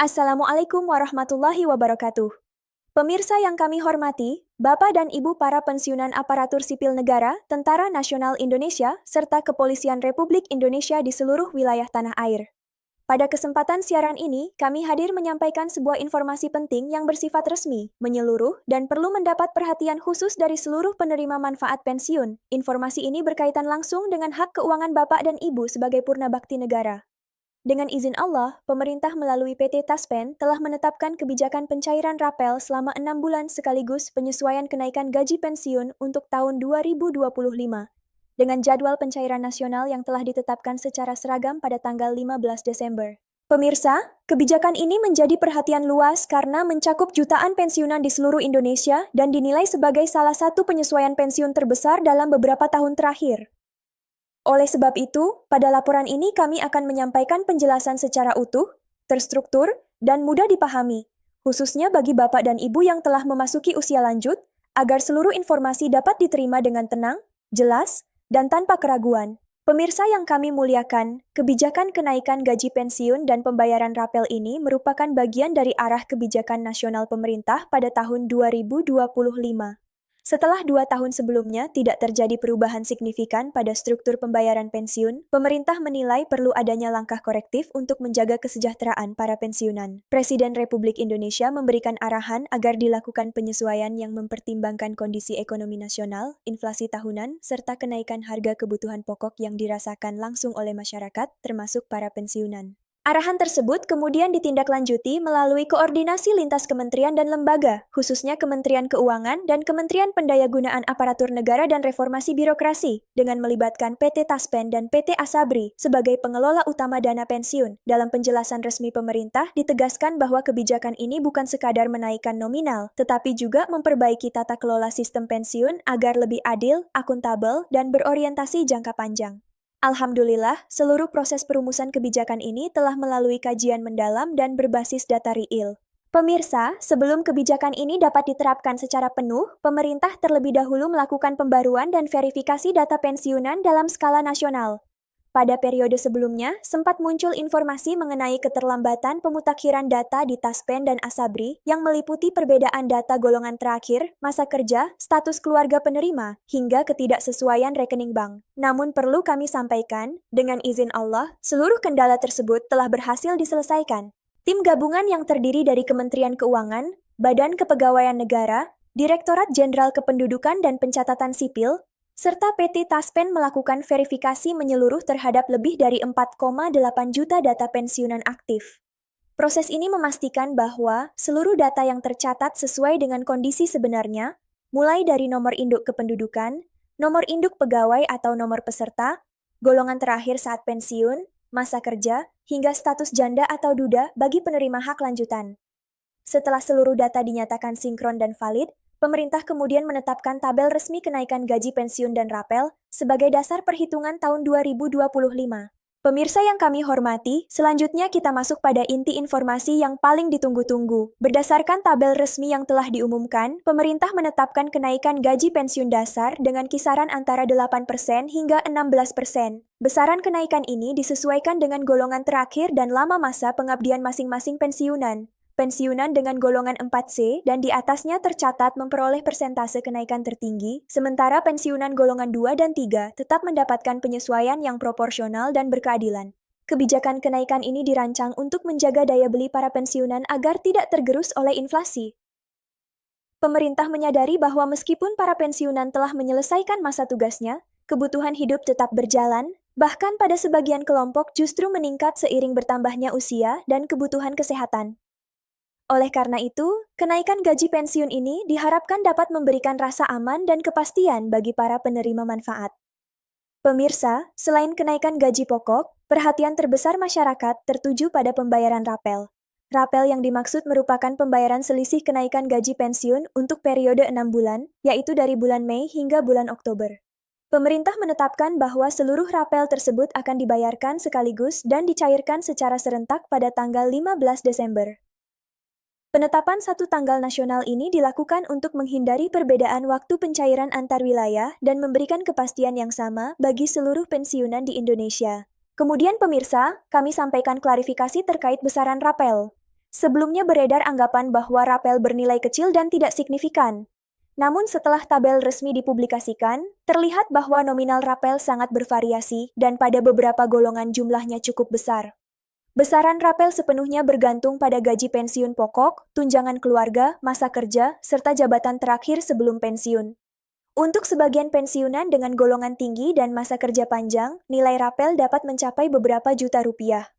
Assalamualaikum warahmatullahi wabarakatuh. Pemirsa yang kami hormati, Bapak dan Ibu para pensiunan aparatur sipil negara, Tentara Nasional Indonesia, serta Kepolisian Republik Indonesia di seluruh wilayah tanah air. Pada kesempatan siaran ini, kami hadir menyampaikan sebuah informasi penting yang bersifat resmi, menyeluruh, dan perlu mendapat perhatian khusus dari seluruh penerima manfaat pensiun. Informasi ini berkaitan langsung dengan hak keuangan Bapak dan Ibu sebagai purna bakti negara. Dengan izin Allah, pemerintah melalui PT Taspen telah menetapkan kebijakan pencairan rapel selama 6 bulan sekaligus penyesuaian kenaikan gaji pensiun untuk tahun 2025, dengan jadwal pencairan nasional yang telah ditetapkan secara seragam pada tanggal 15 Desember. Pemirsa, kebijakan ini menjadi perhatian luas karena mencakup jutaan pensiunan di seluruh Indonesia dan dinilai sebagai salah satu penyesuaian pensiun terbesar dalam beberapa tahun terakhir. Oleh sebab itu, pada laporan ini kami akan menyampaikan penjelasan secara utuh, terstruktur, dan mudah dipahami, khususnya bagi Bapak dan Ibu yang telah memasuki usia lanjut, agar seluruh informasi dapat diterima dengan tenang, jelas, dan tanpa keraguan. Pemirsa yang kami muliakan, kebijakan kenaikan gaji pensiun dan pembayaran rapel ini merupakan bagian dari arah kebijakan nasional pemerintah pada tahun 2025. Setelah 2 tahun sebelumnya tidak terjadi perubahan signifikan pada struktur pembayaran pensiun, pemerintah menilai perlu adanya langkah korektif untuk menjaga kesejahteraan para pensiunan. Presiden Republik Indonesia memberikan arahan agar dilakukan penyesuaian yang mempertimbangkan kondisi ekonomi nasional, inflasi tahunan, serta kenaikan harga kebutuhan pokok yang dirasakan langsung oleh masyarakat, termasuk para pensiunan. Arahan tersebut kemudian ditindaklanjuti melalui koordinasi lintas kementerian dan lembaga, khususnya Kementerian Keuangan dan Kementerian Pendayagunaan Aparatur Negara dan Reformasi Birokrasi, dengan melibatkan PT Taspen dan PT Asabri sebagai pengelola utama dana pensiun. Dalam penjelasan resmi pemerintah, ditegaskan bahwa kebijakan ini bukan sekadar menaikkan nominal, tetapi juga memperbaiki tata kelola sistem pensiun agar lebih adil, akuntabel, dan berorientasi jangka panjang. Alhamdulillah, seluruh proses perumusan kebijakan ini telah melalui kajian mendalam dan berbasis data real. Pemirsa, sebelum kebijakan ini dapat diterapkan secara penuh, pemerintah terlebih dahulu melakukan pembaruan dan verifikasi data pensiunan dalam skala nasional. Pada periode sebelumnya, sempat muncul informasi mengenai keterlambatan pemutakhiran data di Taspen dan Asabri yang meliputi perbedaan data golongan terakhir, masa kerja, status keluarga penerima, hingga ketidaksesuaian rekening bank. Namun perlu kami sampaikan, dengan izin Allah, seluruh kendala tersebut telah berhasil diselesaikan. Tim gabungan yang terdiri dari Kementerian Keuangan, Badan Kepegawaian Negara, Direktorat Jenderal Kependudukan dan Pencatatan Sipil, serta PT Taspen melakukan verifikasi menyeluruh terhadap lebih dari 4,8 juta data pensiunan aktif. Proses ini memastikan bahwa seluruh data yang tercatat sesuai dengan kondisi sebenarnya, mulai dari nomor induk kependudukan, nomor induk pegawai atau nomor peserta, golongan terakhir saat pensiun, masa kerja, hingga status janda atau duda bagi penerima hak lanjutan. Setelah seluruh data dinyatakan sinkron dan valid, pemerintah kemudian menetapkan tabel resmi kenaikan gaji pensiun dan rapel sebagai dasar perhitungan tahun 2025. Pemirsa yang kami hormati, selanjutnya kita masuk pada inti informasi yang paling ditunggu-tunggu. Berdasarkan tabel resmi yang telah diumumkan, pemerintah menetapkan kenaikan gaji pensiun dasar dengan kisaran antara 8% hingga 16%. Besaran kenaikan ini disesuaikan dengan golongan terakhir dan lama masa pengabdian masing-masing pensiunan. Pensiunan dengan golongan 4C dan di atasnya tercatat memperoleh persentase kenaikan tertinggi, sementara pensiunan golongan 2 dan 3 tetap mendapatkan penyesuaian yang proporsional dan berkeadilan. Kebijakan kenaikan ini dirancang untuk menjaga daya beli para pensiunan agar tidak tergerus oleh inflasi. Pemerintah menyadari bahwa meskipun para pensiunan telah menyelesaikan masa tugasnya, kebutuhan hidup tetap berjalan, bahkan pada sebagian kelompok justru meningkat seiring bertambahnya usia dan kebutuhan kesehatan. Oleh karena itu, kenaikan gaji pensiun ini diharapkan dapat memberikan rasa aman dan kepastian bagi para penerima manfaat. Pemirsa, selain kenaikan gaji pokok, perhatian terbesar masyarakat tertuju pada pembayaran rapel. Rapel yang dimaksud merupakan pembayaran selisih kenaikan gaji pensiun untuk periode 6 bulan, yaitu dari bulan Mei hingga bulan Oktober. Pemerintah menetapkan bahwa seluruh rapel tersebut akan dibayarkan sekaligus dan dicairkan secara serentak pada tanggal 15 Desember. Penetapan satu tanggal nasional ini dilakukan untuk menghindari perbedaan waktu pencairan antar wilayah dan memberikan kepastian yang sama bagi seluruh pensiunan di Indonesia. Kemudian pemirsa, kami sampaikan klarifikasi terkait besaran rapel. Sebelumnya beredar anggapan bahwa rapel bernilai kecil dan tidak signifikan. Namun setelah tabel resmi dipublikasikan, terlihat bahwa nominal rapel sangat bervariasi dan pada beberapa golongan jumlahnya cukup besar. Besaran rapel sepenuhnya bergantung pada gaji pensiun pokok, tunjangan keluarga, masa kerja, serta jabatan terakhir sebelum pensiun. Untuk sebagian pensiunan dengan golongan tinggi dan masa kerja panjang, nilai rapel dapat mencapai beberapa juta rupiah.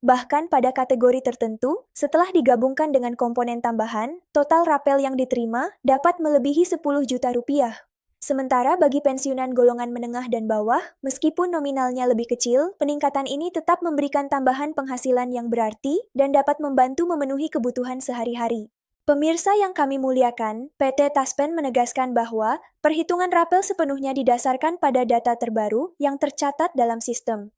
Bahkan pada kategori tertentu, setelah digabungkan dengan komponen tambahan, total rapel yang diterima dapat melebihi 10 juta rupiah. Sementara bagi pensiunan golongan menengah dan bawah, meskipun nominalnya lebih kecil, peningkatan ini tetap memberikan tambahan penghasilan yang berarti dan dapat membantu memenuhi kebutuhan sehari-hari. Pemirsa yang kami muliakan, PT Taspen menegaskan bahwa perhitungan rapel sepenuhnya didasarkan pada data terbaru yang tercatat dalam sistem.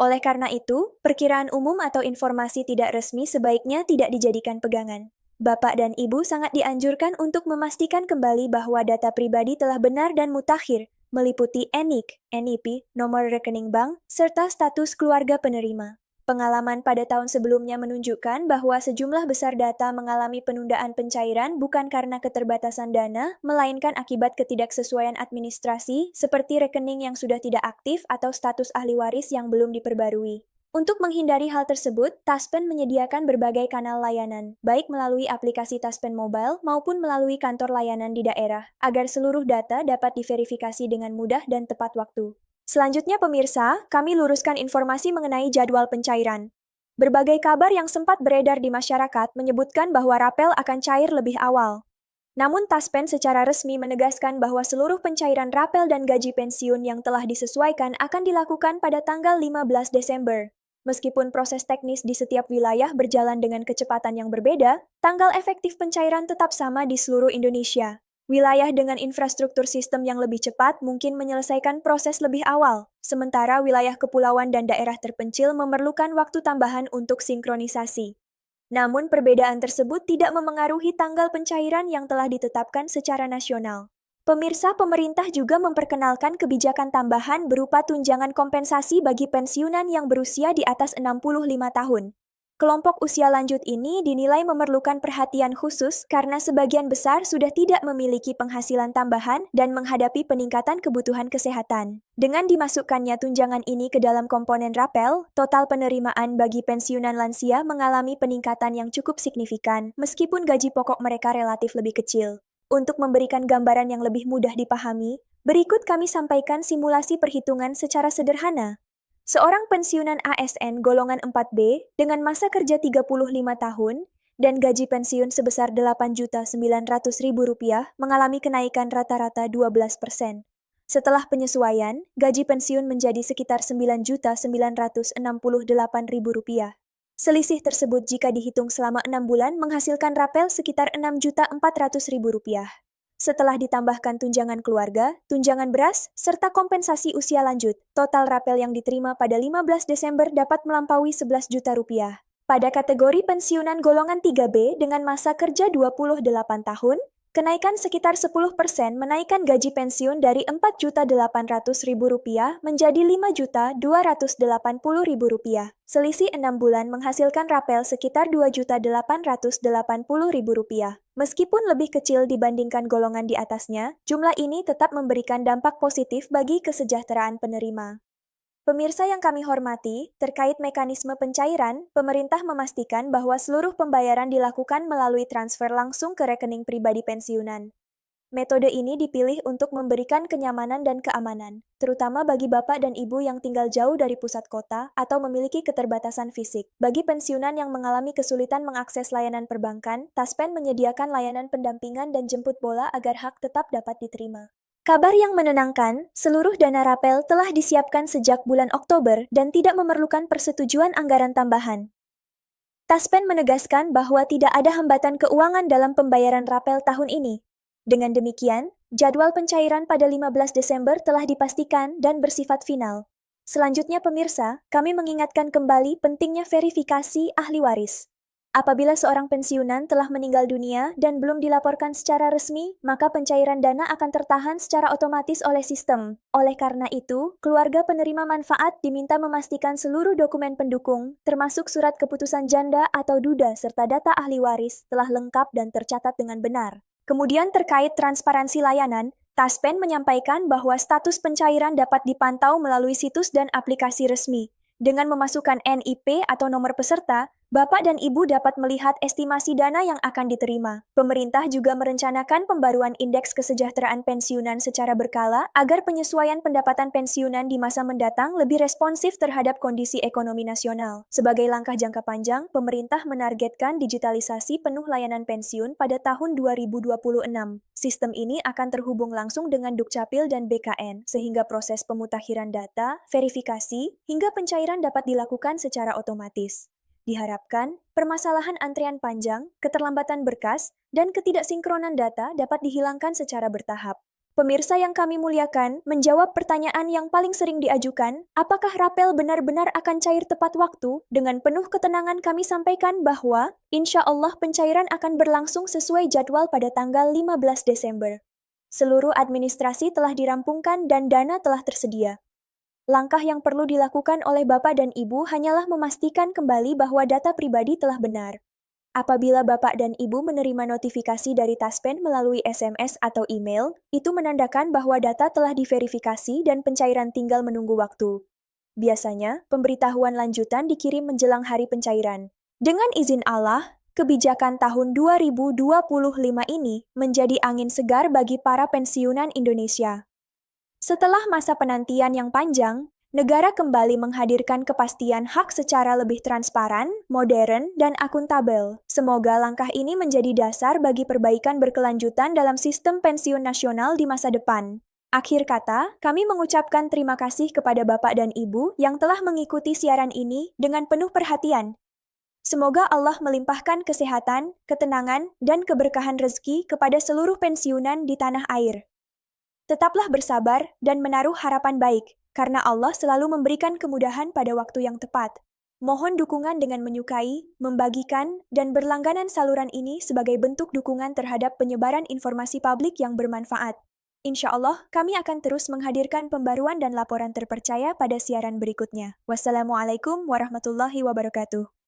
Oleh karena itu, perkiraan umum atau informasi tidak resmi sebaiknya tidak dijadikan pegangan. Bapak dan Ibu sangat dianjurkan untuk memastikan kembali bahwa data pribadi telah benar dan mutakhir, meliputi NIK, NIP, nomor rekening bank, serta status keluarga penerima. Pengalaman pada tahun sebelumnya menunjukkan bahwa sejumlah besar data mengalami penundaan pencairan bukan karena keterbatasan dana, melainkan akibat ketidaksesuaian administrasi seperti rekening yang sudah tidak aktif atau status ahli waris yang belum diperbarui. Untuk menghindari hal tersebut, Taspen menyediakan berbagai kanal layanan, baik melalui aplikasi Taspen Mobile maupun melalui kantor layanan di daerah, agar seluruh data dapat diverifikasi dengan mudah dan tepat waktu. Selanjutnya pemirsa, kami luruskan informasi mengenai jadwal pencairan. Berbagai kabar yang sempat beredar di masyarakat menyebutkan bahwa rapel akan cair lebih awal. Namun Taspen secara resmi menegaskan bahwa seluruh pencairan rapel dan gaji pensiun yang telah disesuaikan akan dilakukan pada tanggal 15 Desember. Meskipun proses teknis di setiap wilayah berjalan dengan kecepatan yang berbeda, tanggal efektif pencairan tetap sama di seluruh Indonesia. Wilayah dengan infrastruktur sistem yang lebih cepat mungkin menyelesaikan proses lebih awal, sementara wilayah kepulauan dan daerah terpencil memerlukan waktu tambahan untuk sinkronisasi. Namun perbedaan tersebut tidak memengaruhi tanggal pencairan yang telah ditetapkan secara nasional. Pemirsa, pemerintah juga memperkenalkan kebijakan tambahan berupa tunjangan kompensasi bagi pensiunan yang berusia di atas 65 tahun. Kelompok usia lanjut ini dinilai memerlukan perhatian khusus karena sebagian besar sudah tidak memiliki penghasilan tambahan dan menghadapi peningkatan kebutuhan kesehatan. Dengan dimasukkannya tunjangan ini ke dalam komponen rapel, total penerimaan bagi pensiunan lansia mengalami peningkatan yang cukup signifikan, meskipun gaji pokok mereka relatif lebih kecil. Untuk memberikan gambaran yang lebih mudah dipahami, berikut kami sampaikan simulasi perhitungan secara sederhana. Seorang pensiunan ASN golongan 4B dengan masa kerja 35 tahun dan gaji pensiun sebesar Rp8.900.000 mengalami kenaikan rata-rata 12%. Setelah penyesuaian, gaji pensiun menjadi sekitar Rp9.968.000. Selisih tersebut jika dihitung selama 6 bulan menghasilkan rapel sekitar Rp6.400.000. Setelah ditambahkan tunjangan keluarga, tunjangan beras, serta kompensasi usia lanjut, total rapel yang diterima pada 15 Desember dapat melampaui 11 juta rupiah. Pada kategori pensiunan golongan 3B dengan masa kerja 28 tahun, kenaikan sekitar 10% menaikkan gaji pensiun dari Rp4.800.000 menjadi Rp5.280.000. Selisih 6 bulan menghasilkan rapel sekitar Rp2.880.000. Meskipun lebih kecil dibandingkan golongan di atasnya, jumlah ini tetap memberikan dampak positif bagi kesejahteraan penerima. Pemirsa yang kami hormati, terkait mekanisme pencairan, pemerintah memastikan bahwa seluruh pembayaran dilakukan melalui transfer langsung ke rekening pribadi pensiunan. Metode ini dipilih untuk memberikan kenyamanan dan keamanan, terutama bagi bapak dan ibu yang tinggal jauh dari pusat kota atau memiliki keterbatasan fisik. Bagi pensiunan yang mengalami kesulitan mengakses layanan perbankan, Taspen menyediakan layanan pendampingan dan jemput bola agar hak tetap dapat diterima. Kabar yang menenangkan, seluruh dana rapel telah disiapkan sejak bulan Oktober dan tidak memerlukan persetujuan anggaran tambahan. Taspen menegaskan bahwa tidak ada hambatan keuangan dalam pembayaran rapel tahun ini. Dengan demikian, jadwal pencairan pada 15 Desember telah dipastikan dan bersifat final. Selanjutnya pemirsa, kami mengingatkan kembali pentingnya verifikasi ahli waris. Apabila seorang pensiunan telah meninggal dunia dan belum dilaporkan secara resmi, maka pencairan dana akan tertahan secara otomatis oleh sistem. Oleh karena itu, keluarga penerima manfaat diminta memastikan seluruh dokumen pendukung, termasuk surat keputusan janda atau duda serta data ahli waris, telah lengkap dan tercatat dengan benar. Kemudian terkait transparansi layanan, Taspen menyampaikan bahwa status pencairan dapat dipantau melalui situs dan aplikasi resmi. Dengan memasukkan NIP atau nomor peserta, Bapak dan Ibu dapat melihat estimasi dana yang akan diterima. Pemerintah juga merencanakan pembaruan indeks kesejahteraan pensiunan secara berkala agar penyesuaian pendapatan pensiunan di masa mendatang lebih responsif terhadap kondisi ekonomi nasional. Sebagai langkah jangka panjang, pemerintah menargetkan digitalisasi penuh layanan pensiun pada tahun 2026. Sistem ini akan terhubung langsung dengan Dukcapil dan BKN, sehingga proses pemutakhiran data, verifikasi, hingga pencairan dapat dilakukan secara otomatis. Diharapkan, permasalahan antrean panjang, keterlambatan berkas, dan ketidaksinkronan data dapat dihilangkan secara bertahap. Pemirsa yang kami muliakan, menjawab pertanyaan yang paling sering diajukan, apakah rapel benar-benar akan cair tepat waktu? Dengan penuh ketenangan kami sampaikan bahwa, insya Allah pencairan akan berlangsung sesuai jadwal pada tanggal 15 Desember. Seluruh administrasi telah dirampungkan dan dana telah tersedia. Langkah yang perlu dilakukan oleh Bapak dan Ibu hanyalah memastikan kembali bahwa data pribadi telah benar. Apabila Bapak dan Ibu menerima notifikasi dari Taspen melalui SMS atau email, itu menandakan bahwa data telah diverifikasi dan pencairan tinggal menunggu waktu. Biasanya, pemberitahuan lanjutan dikirim menjelang hari pencairan. Dengan izin Allah, kebijakan tahun 2025 ini menjadi angin segar bagi para pensiunan Indonesia. Setelah masa penantian yang panjang, negara kembali menghadirkan kepastian hak secara lebih transparan, modern, dan akuntabel. Semoga langkah ini menjadi dasar bagi perbaikan berkelanjutan dalam sistem pensiun nasional di masa depan. Akhir kata, kami mengucapkan terima kasih kepada Bapak dan Ibu yang telah mengikuti siaran ini dengan penuh perhatian. Semoga Allah melimpahkan kesehatan, ketenangan, dan keberkahan rezeki kepada seluruh pensiunan di tanah air. Tetaplah bersabar dan menaruh harapan baik, karena Allah selalu memberikan kemudahan pada waktu yang tepat. Mohon dukungan dengan menyukai, membagikan, dan berlangganan saluran ini sebagai bentuk dukungan terhadap penyebaran informasi publik yang bermanfaat. Insya Allah, kami akan terus menghadirkan pembaruan dan laporan terpercaya pada siaran berikutnya. Wassalamualaikum warahmatullahi wabarakatuh.